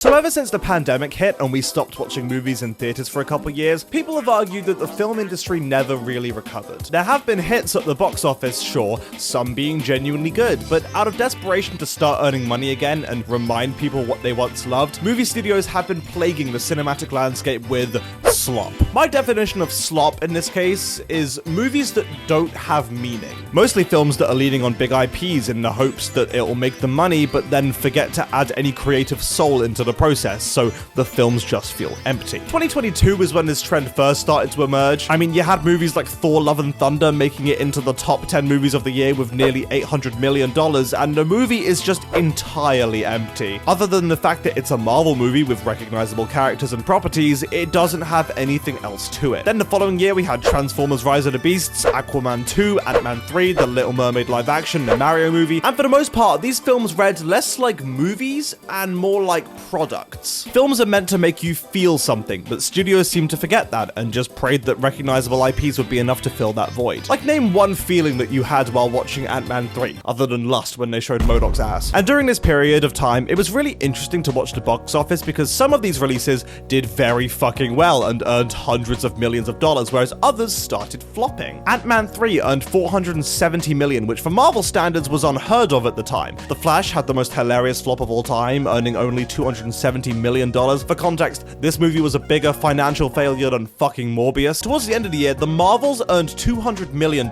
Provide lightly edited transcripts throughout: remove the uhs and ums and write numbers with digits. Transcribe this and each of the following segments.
So ever since the pandemic hit and we stopped watching movies in theaters for a couple years, people have argued that the film industry never really recovered. There have been hits at the box office, sure, some being genuinely good, but out of desperation to start earning money again and remind people what they once loved, movie studios have been plaguing the cinematic landscape with slop. My definition of slop in this case is movies that don't have meaning. Mostly films that are leaning on big IPs in the hopes that it will make them money, but then forget to add any creative soul into the process, so the films just feel empty. 2022 was when this trend first started to emerge. I mean, you had movies like Thor: Love and Thunder making it into the top 10 movies of the year with nearly $800 million, and the movie is just entirely empty. Other than the fact that it's a Marvel movie with recognizable characters and properties, it doesn't have anything else to it. Then the following year we had Transformers: Rise of the Beasts, Aquaman 2, Ant-Man 3, The Little Mermaid live action, the Mario movie, and for the most part, these films read less like movies and more like products. Films are meant to make you feel something, but studios seem to forget that and just prayed that recognizable IPs would be enough to fill that void. Like, name one feeling that you had while watching Ant-Man 3, other than lust when they showed MODOK's ass. And during this period of time, it was really interesting to watch the box office because some of these releases did very fucking well and earned hundreds of millions of dollars, whereas others started flopping. Ant-Man 3 earned $470 million, which for Marvel standards was unheard of at the time. The Flash had the most hilarious flop of all time, earning only $270 million. For context, this movie was a bigger financial failure than fucking Morbius. Towards the end of the year, the Marvels earned $200 million.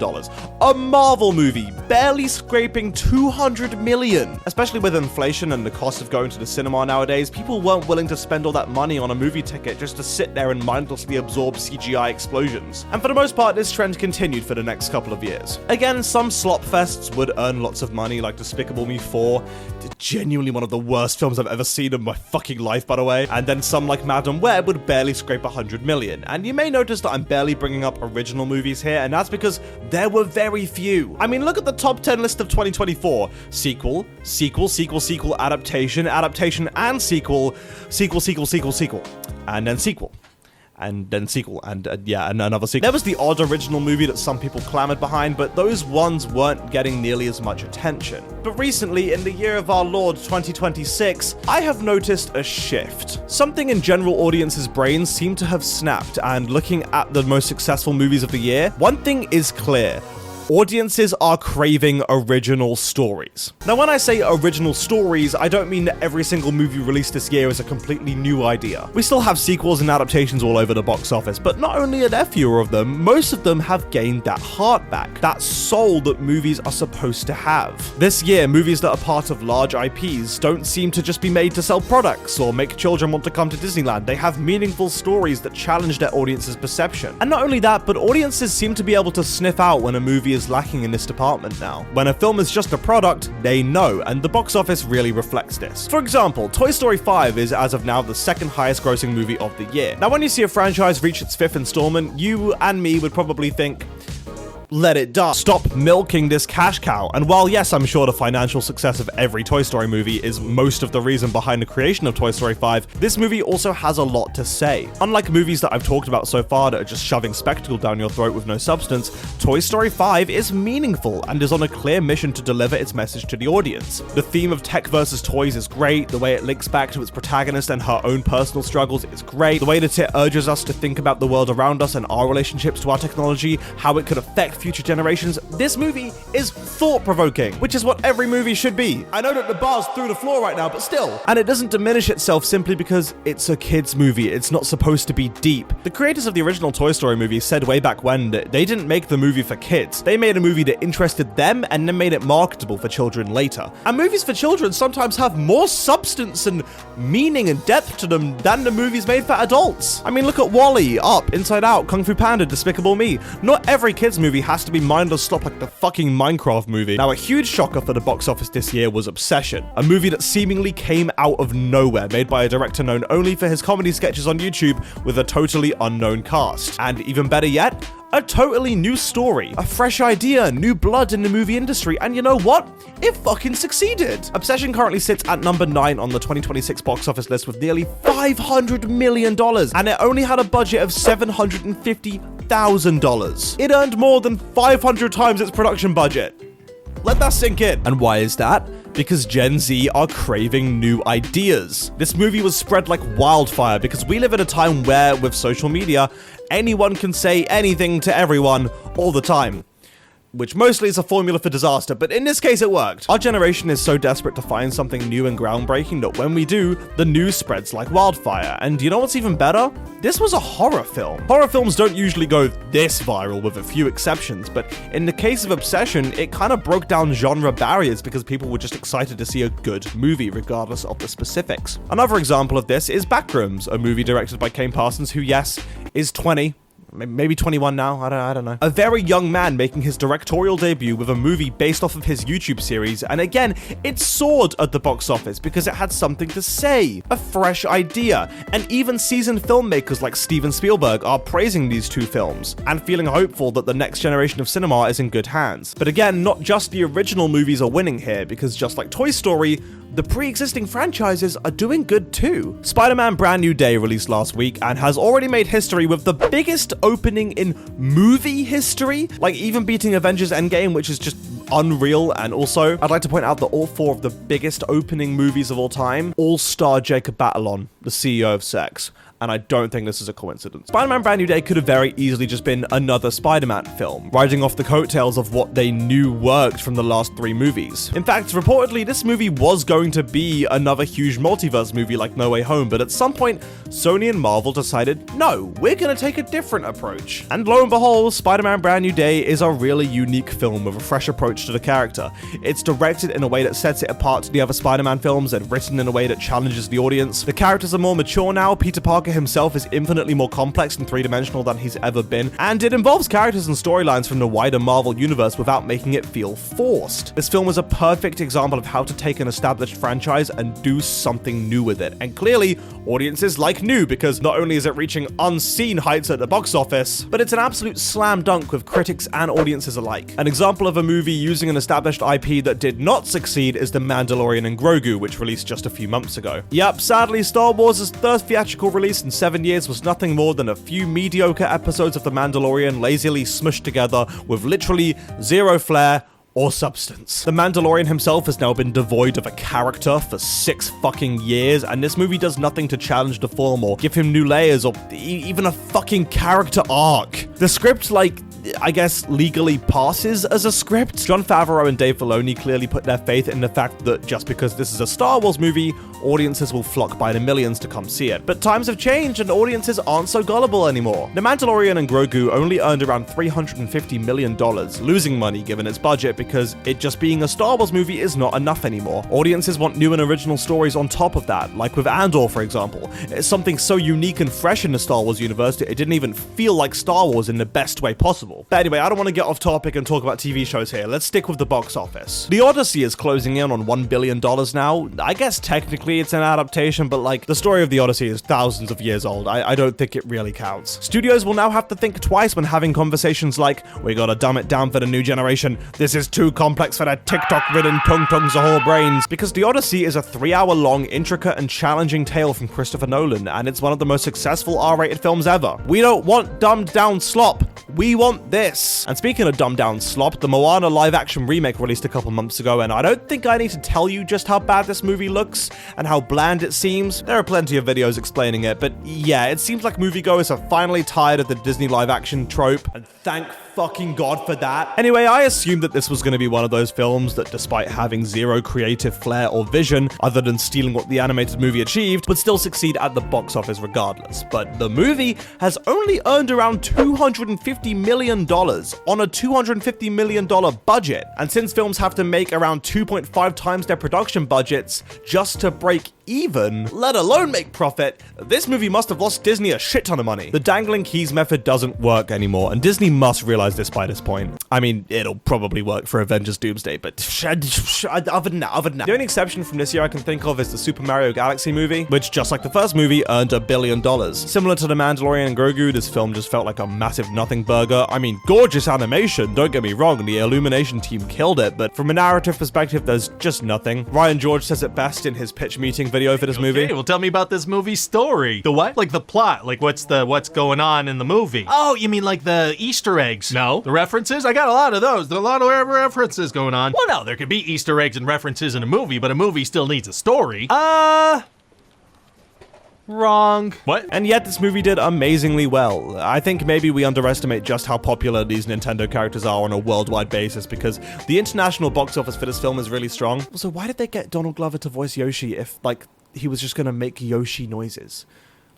A Marvel movie, barely scraping $200 million. Especially with inflation and the cost of going to the cinema nowadays, people weren't willing to spend all that money on a movie ticket just to sit there and mindlessly absorb CGI explosions. And for the most part, this trend continued for the next couple of years. Again, some slop fests would earn lots of money, like Despicable Me 4, genuinely one of the worst films I've ever seen in my fucking life, by the way. And then some like Madam Web would barely scrape $100 million. And you may notice that I'm barely bringing up original movies here, and that's because there were very few. I mean, look at the top 10 list of 2024. Sequel, adaptation, and sequel, and then sequel. And then sequel, and another sequel. There was the odd original movie that some people clamored behind, but those ones weren't getting nearly as much attention. But recently, in the year of our Lord 2026, I have noticed a shift. Something in general audiences' brains seem to have snapped, and looking at the most successful movies of the year, one thing is clear. Audiences are craving original stories. Now, when I say original stories, I don't mean that every single movie released this year is a completely new idea. We still have sequels and adaptations all over the box office, but not only are there fewer of them, most of them have gained that heart back, that soul that movies are supposed to have. This year, movies that are part of large IPs don't seem to just be made to sell products or make children want to come to Disneyland. They have meaningful stories that challenge their audience's perception. And not only that, but audiences seem to be able to sniff out when a movie is lacking in this department now. When a film is just a product, they know, and the box office really reflects this. For example, Toy Story 5 is as of now the second highest grossing movie of the year. Now, when you see a franchise reach its fifth installment, you and me would probably think, let it die. Stop milking this cash cow. And while yes, I'm sure the financial success of every Toy Story movie is most of the reason behind the creation of Toy Story 5, this movie also has a lot to say. Unlike movies that I've talked about so far that are just shoving spectacle down your throat with no substance, Toy Story 5 is meaningful and is on a clear mission to deliver its message to the audience. The theme of tech versus toys is great, the way it links back to its protagonist and her own personal struggles is great, the way that it urges us to think about the world around us and our relationships to our technology, how it could affect future generations. This movie is thought-provoking, which is what every movie should be. I know that the bar's through the floor right now, but still. And it doesn't diminish itself simply because it's a kid's movie. It's not supposed to be deep. The creators of the original Toy Story movie said way back when that they didn't make the movie for kids. They made a movie that interested them and then made it marketable for children later. And movies for children sometimes have more substance and meaning and depth to them than the movies made for adults. I mean, look at WALL-E, Up, Inside Out, Kung Fu Panda, Despicable Me. Not every kids movie has to be mindless slop like the fucking Minecraft movie. Now, a huge shocker for the box office this year was Obsession, a movie that seemingly came out of nowhere, made by a director known only for his comedy sketches on YouTube with a totally unknown cast. And even better yet, a totally new story, a fresh idea, new blood in the movie industry, and you know what? It fucking succeeded! Obsession currently sits at number 9 on the 2026 box office list with nearly $500 million, and it only had a budget of $750,000. It earned more than 500 times its production budget. Let that sink in. And why is that? because Gen Z are craving new ideas. This movie was spread like wildfire because we live in a time where, with social media, anyone can say anything to everyone all the time. Which mostly is a formula for disaster, but in this case it worked. Our generation is so desperate to find something new and groundbreaking that when we do, the news spreads like wildfire. And you know what's even better? This was a horror film. Horror films don't usually go this viral with a few exceptions, but in the case of Obsession, it kind of broke down genre barriers because people were just excited to see a good movie regardless of the specifics. Another example of this is Backrooms, a movie directed by Kane Parsons who, yes, is 20. Maybe 21 now, I don't know. A very young man making his directorial debut with a movie based off of his YouTube series, and again, it soared at the box office because it had something to say, a fresh idea, and even seasoned filmmakers like Steven Spielberg are praising these two films, and feeling hopeful that the next generation of cinema is in good hands. But again, not just the original movies are winning here, because just like Toy Story, the pre-existing franchises are doing good too. Spider-Man Brand New Day released last week and has already made history with the biggest opening in movie history, like even beating Avengers Endgame, which is just unreal. And also, I'd like to point out that all four of the biggest opening movies of all time all star Jacob Batalon, the CEO of Sex. And I don't think this is a coincidence. Spider-Man Brand New Day could have very easily just been another Spider-Man film, riding off the coattails of what they knew worked from the last three movies. In fact, reportedly, this movie was going to be another huge multiverse movie like No Way Home, but at some point, Sony and Marvel decided, no, we're gonna take a different approach. And lo and behold, Spider-Man Brand New Day is a really unique film with a fresh approach to the character. It's directed in a way that sets it apart to the other Spider-Man films and written in a way that challenges the audience. The characters are more mature now. Peter Parker himself is infinitely more complex and three-dimensional than he's ever been, and it involves characters and storylines from the wider Marvel universe without making it feel forced. This film is a perfect example of how to take an established franchise and do something new with it, and clearly, audiences like new because not only is it reaching unseen heights at the box office, but it's an absolute slam dunk with critics and audiences alike. An example of a movie using an established IP that did not succeed is The Mandalorian and Grogu, which released just a few months ago. Yep, sadly, Star Wars' third theatrical release in 7 years was nothing more than a few mediocre episodes of The Mandalorian lazily smushed together with literally zero flair or substance. The Mandalorian himself has now been devoid of a character for 6 fucking years, and this movie does nothing to challenge the form or give him new layers or even a fucking character arc. The script, I guess, legally passes as a script. Jon Favreau and Dave Filoni clearly put their faith in the fact that just because this is a Star Wars movie, audiences will flock by the millions to come see it. But times have changed and audiences aren't so gullible anymore. The Mandalorian and Grogu only earned around $350 million, losing money given its budget because it just being a Star Wars movie is not enough anymore. Audiences want new and original stories on top of that, like with Andor, for example. It's something so unique and fresh in the Star Wars universe that it didn't even feel like Star Wars in the best way possible. But anyway, I don't want to get off topic and talk about TV shows here. Let's stick with the box office. The Odyssey is closing in on $1 billion now. I guess technically it's an adaptation, but the story of the Odyssey is thousands of years old. I don't think it really counts. Studios will now have to think twice when having conversations like, we gotta dumb it down for the new generation. This is too complex for their TikTok-ridden tung-tung Zahor brains. Because the Odyssey is a 3-hour-long, intricate and challenging tale from Christopher Nolan, and it's one of the most successful R-rated films ever. We don't want dumbed down slop. We want this. And speaking of dumbed down slop, the Moana live-action remake released a couple months ago, and I don't think I need to tell you just how bad this movie looks and how bland it seems. There are plenty of videos explaining it, but yeah, it seems like moviegoers are finally tired of the Disney live-action trope, and thank fucking God for that. Anyway, I assumed that this was going to be one of those films that, despite having zero creative flair or vision, other than stealing what the animated movie achieved, would still succeed at the box office regardless. But the movie has only earned around $250 million on a $250 million budget. And since films have to make around 2.5 times their production budgets just to break even, let alone make profit, this movie must have lost Disney a shit ton of money. The dangling keys method doesn't work anymore, and Disney must realize this by this point. I mean, it'll probably work for Avengers Doomsday, but other than that. The only exception from this year I can think of is the Super Mario Galaxy movie, which, just like the first movie, earned $1 billion. Similar to The Mandalorian and Grogu, this film just felt like a massive nothing burger. I mean, gorgeous animation, don't get me wrong, the Illumination team killed it, but from a narrative perspective, there's just nothing. Ryan George says it best in his pitch meeting video video for this movie. Okay, well, tell me about this movie's story. The what? Like the plot. Like what's going on in the movie? Oh, you mean like the Easter eggs? No. The references? I got a lot of those. There are a lot of references going on. Well, no, there could be Easter eggs and references in a movie, but a movie still needs a story. Wrong. What? And yet this movie did amazingly well. I think maybe we underestimate just how popular these Nintendo characters are on a worldwide basis, because the international box office for this film is really strong. So why did they get Donald Glover to voice Yoshi if, like, he was just gonna make Yoshi noises?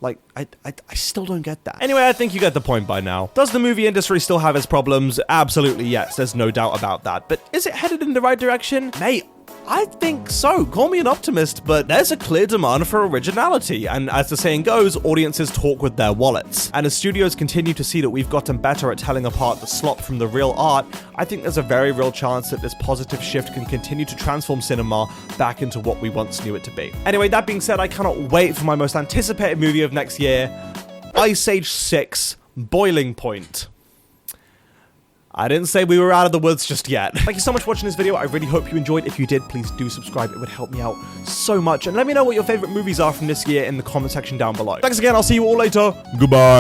Like, I still don't get that. Anyway, I think you get the point by now. Does the movie industry still have its problems? Absolutely yes, there's no doubt about that. But is it headed in the right direction? Mate, I think so. Call me an optimist, but there's a clear demand for originality, and as the saying goes, audiences talk with their wallets. And as studios continue to see that we've gotten better at telling apart the slop from the real art, I think there's a very real chance that this positive shift can continue to transform cinema back into what we once knew it to be. Anyway, that being said, I cannot wait for my most anticipated movie of next year, Ice Age 6: Boiling Point. I didn't say we were out of the woods just yet. Thank you so much for watching this video. I really hope you enjoyed. If you did, please do subscribe. It would help me out so much. And let me know what your favorite movies are from this year in the comment section down below. Thanks again. I'll see you all later. Goodbye.